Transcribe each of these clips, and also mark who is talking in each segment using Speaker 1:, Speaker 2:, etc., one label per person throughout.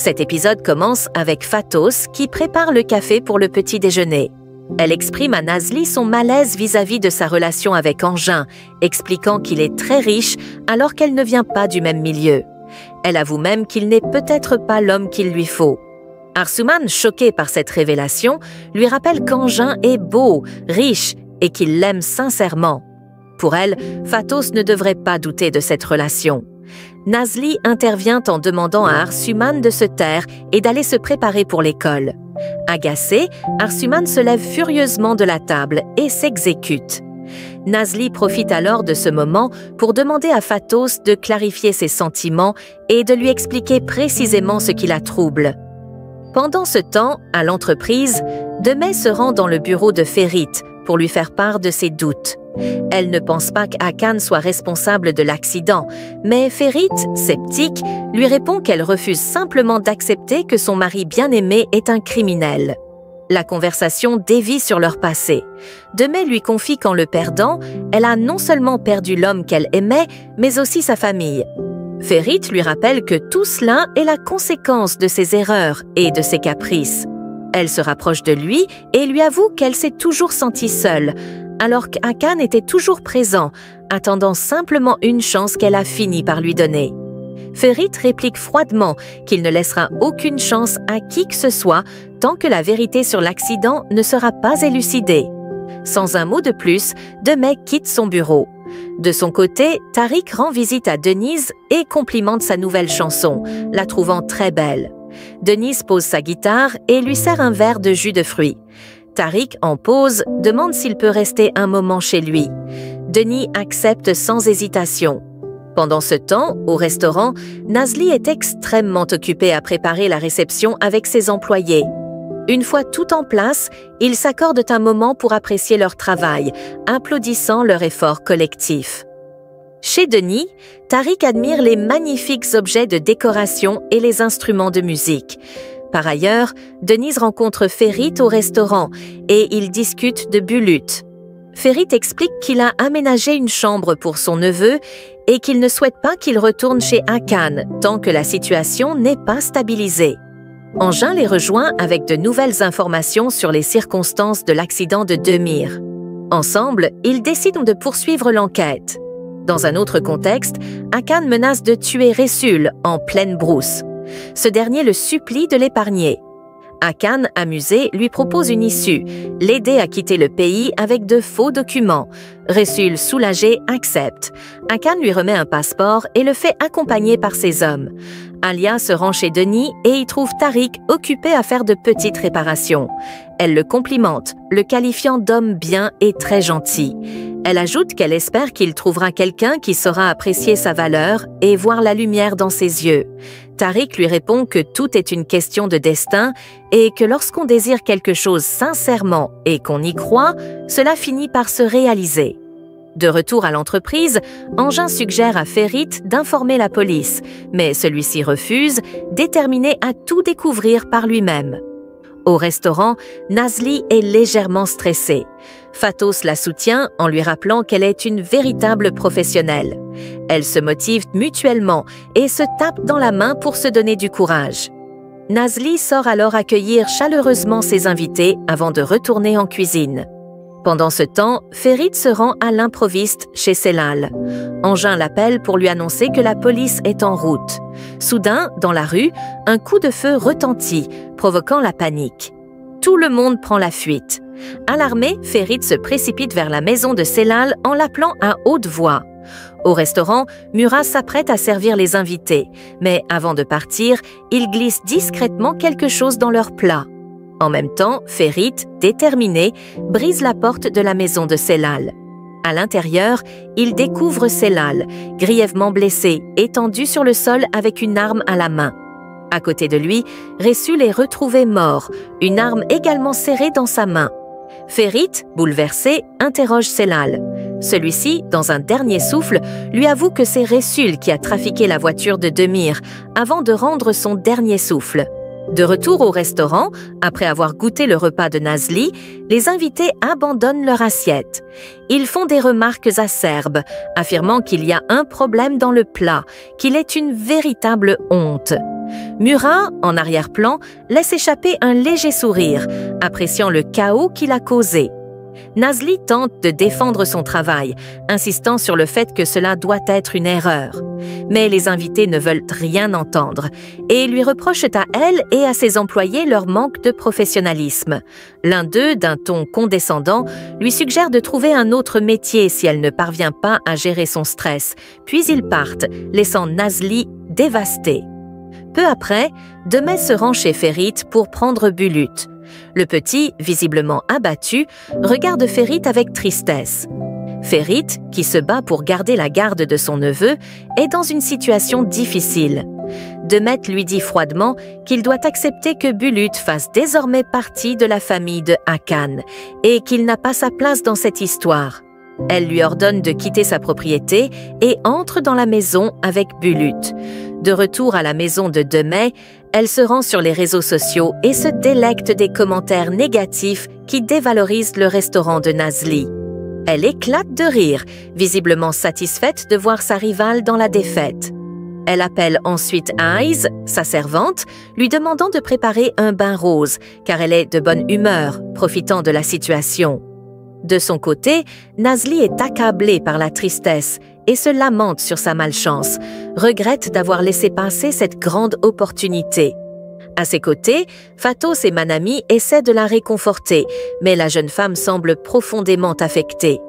Speaker 1: Cet épisode commence avec Fatos qui prépare le café pour le petit déjeuner. Elle exprime à Nazli son malaise vis-à-vis de sa relation avec Engin, expliquant qu'il est très riche alors qu'elle ne vient pas du même milieu. Elle avoue même qu'il n'est peut-être pas l'homme qu'il lui faut. Arsuman, choqué par cette révélation, lui rappelle qu'Engin est beau, riche et qu'il l'aime sincèrement. Pour elle, Fatos ne devrait pas douter de cette relation. Nazli intervient en demandant à Arsuman de se taire et d'aller se préparer pour l'école. Agacé, Arsuman se lève furieusement de la table et s'exécute. Nazli profite alors de ce moment pour demander à Fatos de clarifier ses sentiments et de lui expliquer précisément ce qui la trouble. Pendant ce temps, à l'entreprise, Demey se rend dans le bureau de Ferit pour lui faire part de ses doutes. Elle ne pense pas qu'Hakan soit responsable de l'accident, mais Ferit, sceptique, lui répond qu'elle refuse simplement d'accepter que son mari bien-aimé est un criminel. La conversation dévie sur leur passé. Demey lui confie qu'en le perdant, elle a non seulement perdu l'homme qu'elle aimait, mais aussi sa famille. Ferit lui rappelle que tout cela est la conséquence de ses erreurs et de ses caprices. Elle se rapproche de lui et lui avoue qu'elle s'est toujours sentie seule, alors qu'Hakan était toujours présent, attendant simplement une chance qu'elle a fini par lui donner. Ferit réplique froidement qu'il ne laissera aucune chance à qui que ce soit tant que la vérité sur l'accident ne sera pas élucidée. Sans un mot de plus, Demey quitte son bureau. De son côté, Tariq rend visite à Denise et complimente sa nouvelle chanson, la trouvant très belle. Denise pose sa guitare et lui sert un verre de jus de fruits. Tariq, en pause, demande s'il peut rester un moment chez lui. Denis accepte sans hésitation. Pendant ce temps, au restaurant, Nazli est extrêmement occupée à préparer la réception avec ses employés. Une fois tout en place, ils s'accordent un moment pour apprécier leur travail, applaudissant leur effort collectif. Chez Denis, Tariq admire les magnifiques objets de décoration et les instruments de musique. Par ailleurs, Denise rencontre Ferit au restaurant et ils discutent de Bulut. Ferit explique qu'il a aménagé une chambre pour son neveu et qu'il ne souhaite pas qu'il retourne chez Hakan tant que la situation n'est pas stabilisée. Engin les rejoint avec de nouvelles informations sur les circonstances de l'accident de Demir. Ensemble, ils décident de poursuivre l'enquête. Dans un autre contexte, Hakan menace de tuer Ressul en pleine brousse. Ce dernier le supplie de l'épargner. Hakan, amusé, lui propose une issue, l'aider à quitter le pays avec de faux documents. Ressul, soulagé, accepte. Hakan lui remet un passeport et le fait accompagner par ses hommes. Alia se rend chez Denis et y trouve Tariq occupé à faire de petites réparations. Elle le complimente, le qualifiant d'homme bien et très gentil. Elle ajoute qu'elle espère qu'il trouvera quelqu'un qui saura apprécier sa valeur et voir la lumière dans ses yeux. Tariq lui répond que tout est une question de destin et que lorsqu'on désire quelque chose sincèrement et qu'on y croit, cela finit par se réaliser. De retour à l'entreprise, Engin suggère à Ferit d'informer la police, mais celui-ci refuse, déterminé à tout découvrir par lui-même. Au restaurant, Nazli est légèrement stressée. Fatos la soutient en lui rappelant qu'elle est une véritable professionnelle. Elles se motivent mutuellement et se tapent dans la main pour se donner du courage. Nazli sort alors accueillir chaleureusement ses invités avant de retourner en cuisine. Pendant ce temps, Ferit se rend à l'improviste chez Celal. Engin l'appelle pour lui annoncer que la police est en route. Soudain, dans la rue, un coup de feu retentit, provoquant la panique. Tout le monde prend la fuite. Alarmé, Ferit se précipite vers la maison de Celal en l'appelant à haute voix. Au restaurant, Murat s'apprête à servir les invités, mais avant de partir, il glisse discrètement quelque chose dans leur plat. En même temps, Ferit, déterminé, brise la porte de la maison de Celal. À l'intérieur, il découvre Celal, grièvement blessé, étendu sur le sol avec une arme à la main. À côté de lui, Ressul est retrouvé mort, une arme également serrée dans sa main. Ferit, bouleversé, interroge Celal. Celui-ci, dans un dernier souffle, lui avoue que c'est Ressul qui a trafiqué la voiture de Demir avant de rendre son dernier souffle. De retour au restaurant, après avoir goûté le repas de Nazli, les invités abandonnent leur assiette. Ils font des remarques acerbes, affirmant qu'il y a un problème dans le plat, qu'il est une véritable honte. Murat, en arrière-plan, laisse échapper un léger sourire, appréciant le chaos qu'il a causé. Nazli tente de défendre son travail, insistant sur le fait que cela doit être une erreur. Mais les invités ne veulent rien entendre et lui reprochent à elle et à ses employés leur manque de professionnalisme. L'un d'eux, d'un ton condescendant, lui suggère de trouver un autre métier si elle ne parvient pas à gérer son stress, puis ils partent, laissant Nazli dévastée. Peu après, Demey se rend chez Ferit pour prendre Bulut. Le petit, visiblement abattu, regarde Ferit avec tristesse. Ferit, qui se bat pour garder la garde de son neveu, est dans une situation difficile. Demey lui dit froidement qu'il doit accepter que Bulut fasse désormais partie de la famille de Hakan et qu'il n'a pas sa place dans cette histoire. Elle lui ordonne de quitter sa propriété et entre dans la maison avec Bulut. De retour à la maison de Demey, elle se rend sur les réseaux sociaux et se délecte des commentaires négatifs qui dévalorisent le restaurant de Nazli. Elle éclate de rire, visiblement satisfaite de voir sa rivale dans la défaite. Elle appelle ensuite Aiz, sa servante, lui demandant de préparer un bain rose, car elle est de bonne humeur, profitant de la situation. De son côté, Nazli est accablée par la tristesse et se lamente sur sa malchance, regrette d'avoir laissé passer cette grande opportunité. À ses côtés, Fatos et Manami essaient de la réconforter, mais la jeune femme semble profondément affectée.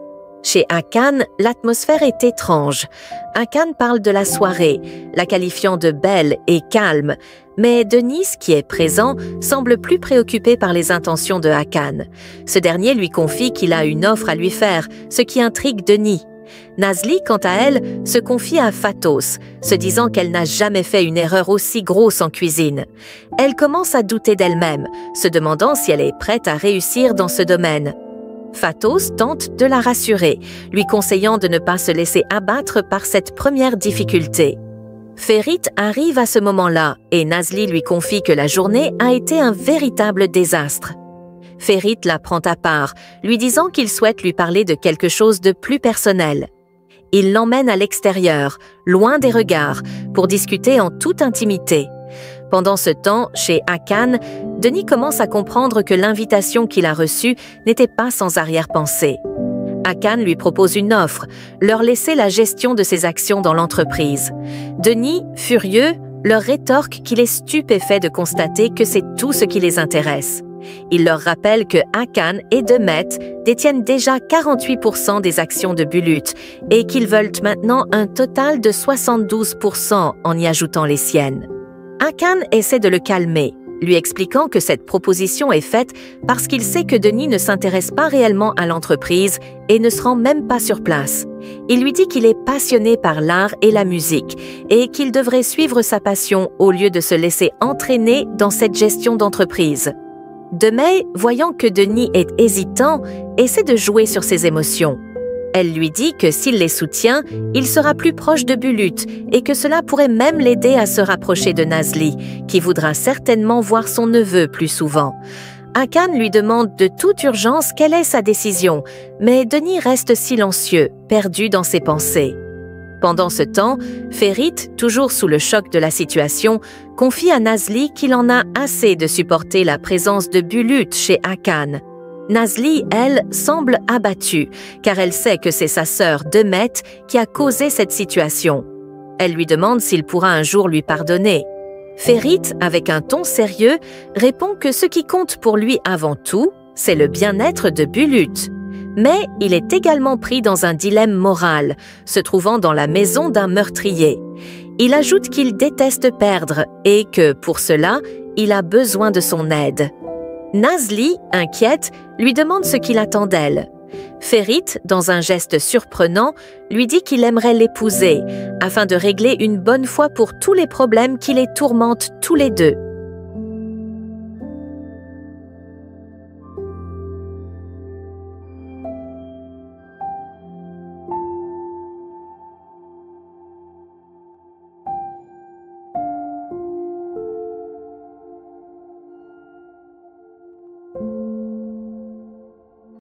Speaker 1: Chez Hakan, l'atmosphère est étrange. Hakan parle de la soirée, la qualifiant de belle et calme, mais Denis, qui est présent, semble plus préoccupé par les intentions de Hakan. Ce dernier lui confie qu'il a une offre à lui faire, ce qui intrigue Denis. Nazli, quant à elle, se confie à Fatos, se disant qu'elle n'a jamais fait une erreur aussi grosse en cuisine. Elle commence à douter d'elle-même, se demandant si elle est prête à réussir dans ce domaine. Fatos tente de la rassurer, lui conseillant de ne pas se laisser abattre par cette première difficulté. Ferit arrive à ce moment-là et Nazli lui confie que la journée a été un véritable désastre. Ferit la prend à part, lui disant qu'il souhaite lui parler de quelque chose de plus personnel. Il l'emmène à l'extérieur, loin des regards, pour discuter en toute intimité. Pendant ce temps, chez Hakan, Denis commence à comprendre que l'invitation qu'il a reçue n'était pas sans arrière-pensée. Hakan lui propose une offre, leur laisser la gestion de ses actions dans l'entreprise. Denis, furieux, leur rétorque qu'il est stupéfait de constater que c'est tout ce qui les intéresse. Il leur rappelle que Hakan et Demey détiennent déjà 48% des actions de Bulut et qu'ils veulent maintenant un total de 72% en y ajoutant les siennes. Hakan essaie de le calmer, lui expliquant que cette proposition est faite parce qu'il sait que Denis ne s'intéresse pas réellement à l'entreprise et ne se rend même pas sur place. Il lui dit qu'il est passionné par l'art et la musique et qu'il devrait suivre sa passion au lieu de se laisser entraîner dans cette gestion d'entreprise. Demey, voyant que Denis est hésitant, essaie de jouer sur ses émotions. Elle lui dit que s'il les soutient, il sera plus proche de Bulut et que cela pourrait même l'aider à se rapprocher de Nazli, qui voudra certainement voir son neveu plus souvent. Hakan lui demande de toute urgence quelle est sa décision, mais Denis reste silencieux, perdu dans ses pensées. Pendant ce temps, Ferit, toujours sous le choc de la situation, confie à Nazli qu'il en a assez de supporter la présence de Bulut chez Hakan. Nazli, elle, semble abattue, car elle sait que c'est sa sœur Demey qui a causé cette situation. Elle lui demande s'il pourra un jour lui pardonner. Ferit, avec un ton sérieux, répond que ce qui compte pour lui avant tout, c'est le bien-être de Bulut. Mais il est également pris dans un dilemme moral, se trouvant dans la maison d'un meurtrier. Il ajoute qu'il déteste perdre et que, pour cela, il a besoin de son aide. Nazli, inquiète, lui demande ce qu'il attend d'elle. Ferit, dans un geste surprenant, lui dit qu'il aimerait l'épouser, afin de régler une bonne fois pour tous les problèmes qui les tourmentent tous les deux.